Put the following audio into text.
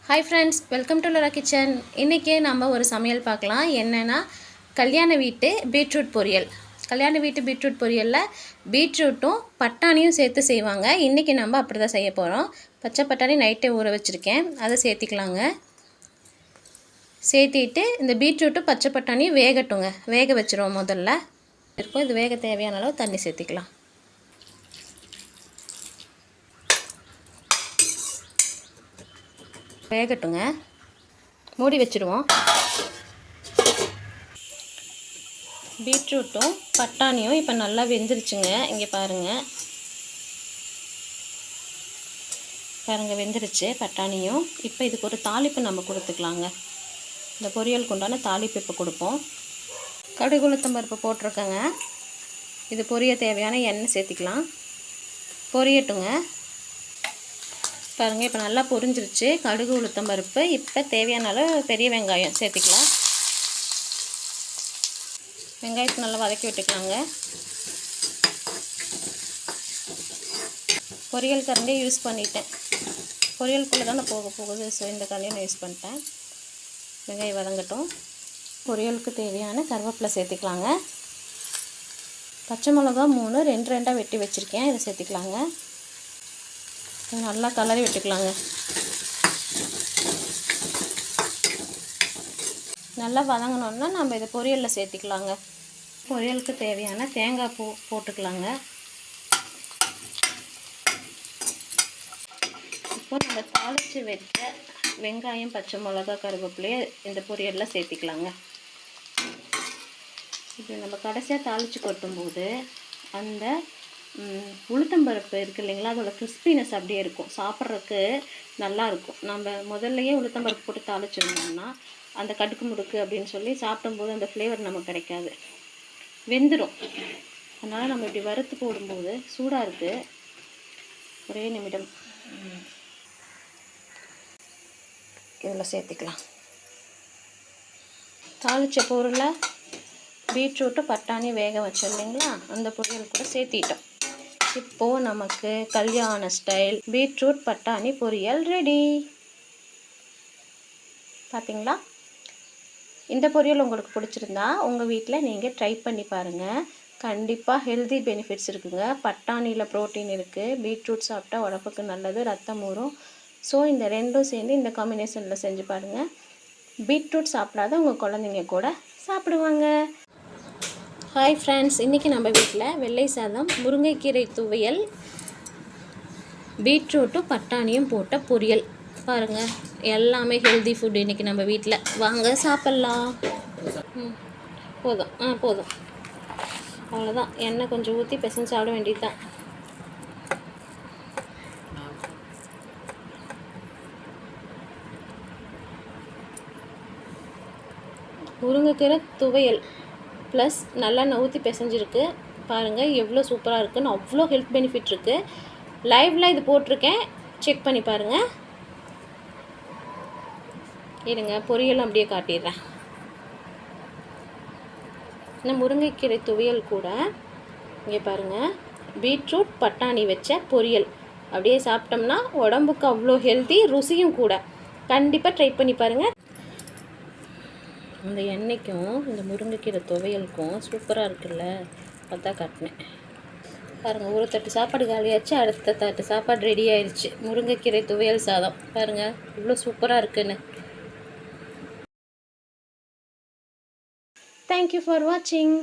Hi friends, welcome to Lola kitchen. இன்றைக்கி நம்ம ஒரு சமையல் பார்க்கலாம். என்னென்னா கல்யாண வீட்டு பீட்ரூட் பொரியல். கல்யாண வீட்டு பீட்ரூட் பொரியலில் பீட்ரூட்டும் பட்டாணியும் சேர்த்து செய்வாங்க. இன்றைக்கி நம்ம அப்படி தான் செய்ய போகிறோம். பச்சை பட்டாணி நைட்டே ஊற வச்சுருக்கேன், அதை சேர்த்திக்கலாங்க. சேர்த்திட்டு இந்த பீட்ரூட்டும் பச்சை பட்டாணியும் வேகட்டுங்க. வேக வச்சுருவோம். முதல்ல இருக்கும் இது வேக தேவையான அளவு தண்ணி சேர்த்திக்கலாம். வேகட்டுங்க, மூடி வச்சுடுவோம். பீட்ரூட்டும் பட்டாணியும் இப்போ நல்லா வெந்துருச்சுங்க. இங்கே பாருங்கள் வெந்துருச்சு பட்டாணியும். இப்போ இதுக்கு ஒரு தாளிப்பு நம்ம கொடுத்துக்கலாங்க. இந்த பொரியலுக்கு உண்டான தாளிப்பு இப்போ கொடுப்போம். கடுகு உளுத்தம் பருப்பு போட்டிருக்கேங்க. இது பொரிய தேவையான எண்ணெய் சேர்த்திக்கலாம். பொரியட்டுங்க. பாருங்கள், இப்போ நல்லா பொரிஞ்சிருச்சு கடுகு உளுத்தம் பருப்பு. இப்போ தேவையான அளவு பெரிய வெங்காயம் சேர்த்திக்கலாம். வெங்காயத்தை நல்லா வதக்கி விட்டுக்கலாங்க. பொரியல் கரண்டியை யூஸ் பண்ணிட்டேன். பொரியலுக்குள்ளே தானே போகுது, ஸோ இந்த கரண்டியை நான் யூஸ் பண்ணிட்டேன். வெங்காயம் வதங்கட்டும். பொரியலுக்கு தேவையான கருவேப்பிலை சேர்த்திக்கலாங்க. பச்சை மிளகா 3 2 வெட்டி வச்சுருக்கேன், இதை சேர்த்திக்கலாங்க. நல்லா கலரி விட்டுக்கலாங்க. நல்லா வதங்கினோன்னா நம்ம இதை பொரியலில் சேர்த்திக்கலாங்க. பொரியலுக்கு தேவையான தேங்காய் பூ போட்டுக்கலாங்க. இப்போ நம்ம தாளித்து வச்ச வெங்காயம் பச்சை மிளகா கருவேப்பிலையை இந்த பொரியலில் சேர்த்திக்கலாங்க. இப்போ நம்ம கடைசியாக தாளித்து கொட்டும்போது அந்த உளுத்தம்பருப்பு இருக்குது இல்லைங்களா, அதோட கிறிஸ்பினஸ் அப்படியே இருக்கும், சாப்பிட்றதுக்கு நல்லாயிருக்கும். நம்ம முதல்லையே உளுத்தம்பருப்பு போட்டு தாளிச்சிருந்தோம்னா அந்த கடுக்கு முடுக்கு அப்படின்னு சொல்லி சாப்பிடும்போது அந்த ஃப்ளேவர் நமக்கு கிடைக்காது, வெந்துடும். அதனால் நம்ம இப்படி வறுத்து போடும்போது சூடாக இருக்குது. ஒரே நிமிடம் இதில் சேர்த்துக்கலாம். தாளித்த பொருளை பீட்ரூட்டு பட்டாணி வேக வச்சோம் இல்லைங்களா, அந்த பொரியல் கூட சேர்த்திட்டோம். இப்போது நமக்கு கல்யாண ஸ்டைல் பீட்ரூட் பட்டாணி பொரியல் ரெடி. பார்த்தீங்களா? இந்த பொரியல் உங்களுக்கு பிடிச்சிருந்தா உங்கள் வீட்டில் நீங்கள் ட்ரை பண்ணி பாருங்கள். கண்டிப்பாக ஹெல்தி பெனிஃபிட்ஸ் இருக்குங்க. பட்டாணியில் ப்ரோட்டீன் இருக்குது, பீட்ரூட் சாப்பிட்டா உடம்புக்கு நல்லது, ரத்தம் ஊறும். ஸோ இந்த ரெண்டும் சேர்ந்து இந்த காம்பினேஷனில் செஞ்சு பாருங்கள். பீட்ரூட் சாப்பிடாத உங்கள் குழந்தைங்க கூட சாப்பிடுவாங்க. ஹாய் ஃப்ரெண்ட்ஸ், இன்றைக்கி நம்ம வீட்டில் வெள்ளை சாதம், முருங்கைக்கீரை துவையல், பீட்ரூட்டும் பட்டாணியும் போட்ட பொரியல். பாருங்கள், எல்லாமே ஹெல்தி ஃபுட் இன்றைக்கி நம்ம வீட்டில். வாங்க சாப்பிட்லாம். போதும் அவ்வளோதான். எண்ணெய் கொஞ்சம் ஊற்றி பிசைஞ்சு சாப்பிட வேண்டியது தான். முருங்கைக்கீரை துவையல் ப்ளஸ் நல்லெண்ணெய் ஊற்றி பிசைஞ்சிருக்கு. பாருங்கள் எவ்வளோ சூப்பராக இருக்குன்னு. அவ்வளோ ஹெல்த் பெனிஃபிட் இருக்குது. லைவில் இது போட்டிருக்கேன், செக் பண்ணி பாருங்கள். இருங்க, பொரியலும் அப்படியே காட்டிடுறேன். இந்த முருங்கைக்கீரை துவையல் கூட இங்கே பாருங்கள், பீட்ரூட் பட்டாணி வச்ச பொரியல் அப்படியே சாப்பிட்டோம்னா உடம்புக்கு அவ்வளோ ஹெல்த்தி, ருசியும் கூட. கண்டிப்பாக ட்ரை பண்ணி பாருங்கள். இந்த எண்ணெய்க்கும் இந்த முருங்கைக்கீரை துவையலுக்கும் சூப்பராக இருக்குல்ல, அதான் காட்டினேன். பாருங்கள், ஒரு தட்டு சாப்பாடு காலியாச்சு, அடுத்த தட்டு சாப்பாடு ரெடி ஆயிடுச்சு. முருங்கைக்கீரை துவையல் சாதம் பாருங்கள் இவ்வளோ சூப்பராக இருக்குன்னு. தேங்க்யூ ஃபார் வாட்சிங்.